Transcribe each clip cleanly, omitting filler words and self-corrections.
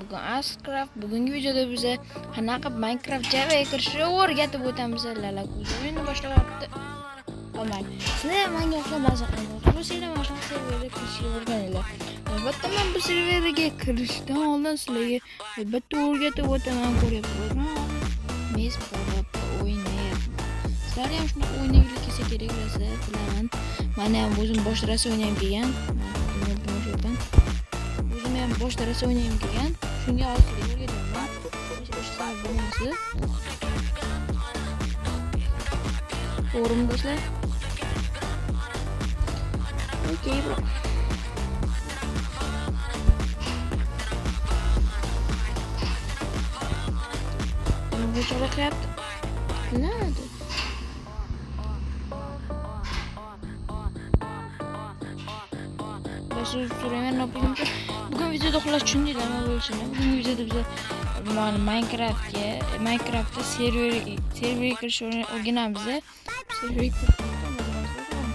bugun Ascraft. Bugungi videoda biza qanaqa Minecraft Java ga kirishni o'rgatib o'tamiz. Lalakuzi o'yinni boshlayapti. Omad. Sizlar menga o'xshamas ekan. Bu sizlar mana shu serverga kirishni o'rganinglar. Albatta men bu serverga kirishdan oldin sizlarga albatta o'rgatib o'taman, ko'rib turibman. Mes bo'lib o'ynayapman. Sizlar ham shuni o'ynaylik kelsa kerak sizlar bilaman. Mana ham o'zim bosh rosa o'ynayam degan. O'zim ham bosh rosa o'ynayam degan. Shunga hozir o'rgataman. O'sha bo'lmasa. To'g'rimi do'stlar? Okey, bro. Bu çocuk yaptı. Ne oldu? Başka süremen ne yapayım ki? Bugün videoda uxlash uchun değil ama bo'lsin. Bugün videoda bize Minecraft'ta serverga kirish o'rganamiz. Serverga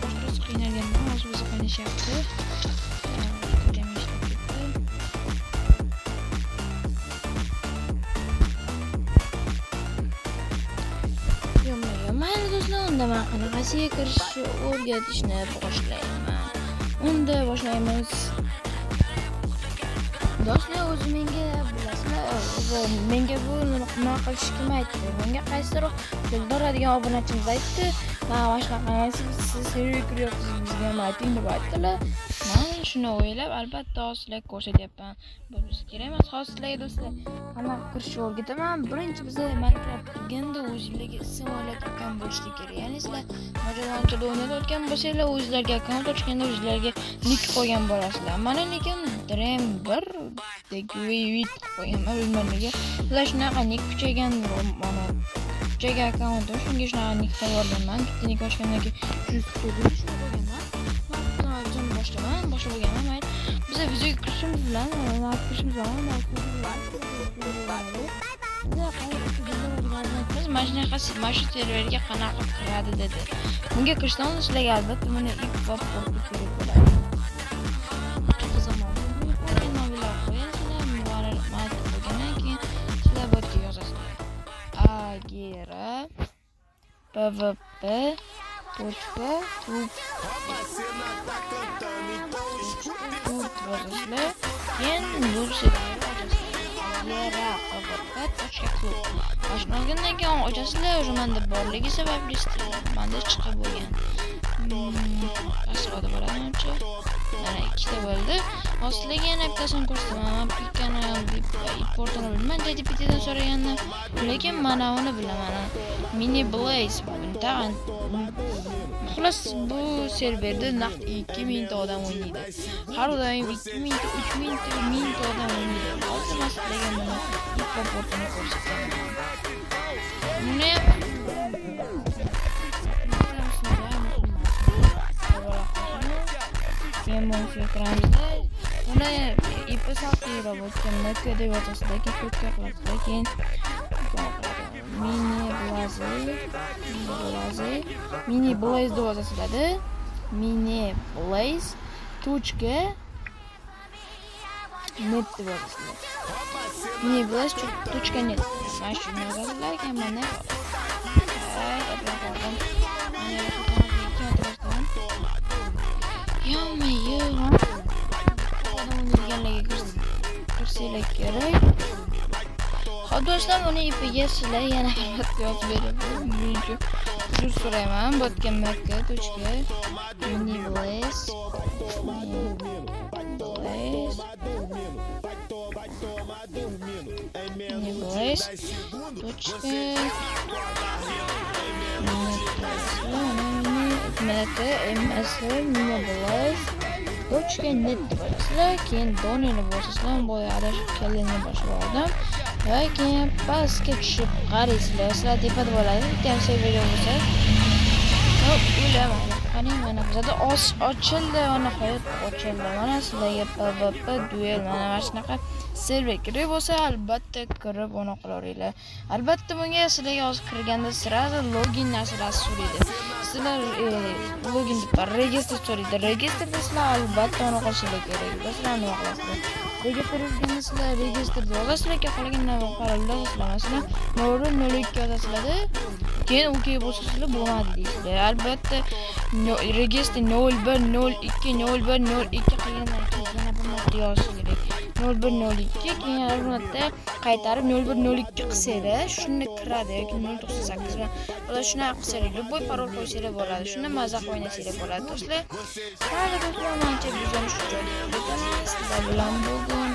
boshqa qiynalganman, hozir biz qiynashyapti. Mayli do'stlar, unda men qanaqasiga kirishni o'rgatishni boshlayman. Unda boshlaymiz. Do'stlar, o'zi menga bilasizlar, menga bu nima qilish kim aytdi? Menga qaysiroq pullaradigan obunachimiz aytdi. Men boshqa siz serverga kiryapsiz bizga nima ayting deb aytdilar. Men shuni o'ylab, albatta sizlarga ko'rsatyapman. Bo'lsa kerak emas, hozir sizlarga do'stlar qanaqa kirishni o'rgataman. Birinchi biz Minecraft kirganda o'zingizlarga ism o'ylayotgan bo'lishi kerak. Ya'ni sizlar mojarolarda o'ynayotgan bo'lsanglar, o'zingizlarga akkaunt ochganda o'zingizlarga nick qo'ygan bo'lasizlar. Mana lekin Dream1 degvit qo'yaman, bilmadim nega. Sizlar shunaqa nick kuchaygan mana kuchaygan akkaunt shunga shunaqa nick qo'yganman. Bitta nick ochgandan keyin boshlaganman. Biz videoga kirishimiz bilan mana shu serverga qanaqa kiradi dedi. Bunga kirishdan oldin sizlarga albatta buni ilk va kerak bo'ladi. Agera PVP Boshlangandan keyin ochasizlar, o'sha menda borligi sababli menda chiqib bo'lgan. Asqoda bo'ladimi-chi? Mana ikkita bo'ldi. Hozirga yana bittasini ko'rsataman. Pikkani importini bilmayman, JDPTdan so'ragandim. Lekin mana uni bilaman. Mini Blaze tag'in. Xullas bu serverda naqd 2000 ta odam o'ynaydi. Har doim 2000 ta 3000 ta 1000 ta odam o'ynaydi. Hozir maslaga buni importini ko'rsataman. Buni Buni ip saqlaydi bo'lgan Nokia deb yozasizlar, ko'kka qilasizlar, keyin Mini Blaze deb yozasizlar. Mini Blaze точка net deb yozasizlar. Mini Blaze точка net. Mana shuni yozasizlar, keyin mana kerak. Do'stlar, buni ipiga sizlar yana albatta yozib beraman. Birinchi tur so'rayman. Botgan marka точка Mini Blaze net bo'lasizlar, keyin donini bosasizlar, boya adashib kelganini boshladim. Va keyin pastga tushib qaraysizlar, sizlar tepada bo'ladi, bitta ham server bo'lsa. Hop, o'ylayman. Qani mana bizda ochildi, mana hayot ochildi. Mana sizlarga PvP duel mana shunaqa server kerak bo'lsa, albatta kirib o'yna qilaveringlar. Albatta bunga sizlarga hozir kirganda sirasi login narsalari so'raydi. Sizlar login deb register so'raydi. Registrda sizlar albatta uni qo'shishlar kerak. Sizlar nima qilasizlar? Registrga sizlar registrda yozasizlar, qolgan parollar yozasizlar. Masalan, 02 yozasizlar. Keyin OK bo'lsa sizlar bo'lmadi deysizlar. Albatta registr 0102 0102 qilgandan keyin yana bir marta yozish kerak. 0102 keyin yana bir marta qaytarib 0102 qilsanglar, shunda kiradi yoki 098 bilan. Ular shunaqa qilsanglar, любой parol qo'ysanglar bo'ladi. Shunda maza o'ynasanglar bo'ladi, do'stlar. Hali do'stlar, menimcha bizdan shu joyda ketamiz. Sizlar bilan bugun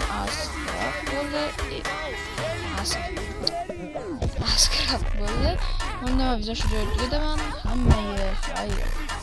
askrab bo'ldi. Unda biz shu joyda ketaman. Hammaga xayr.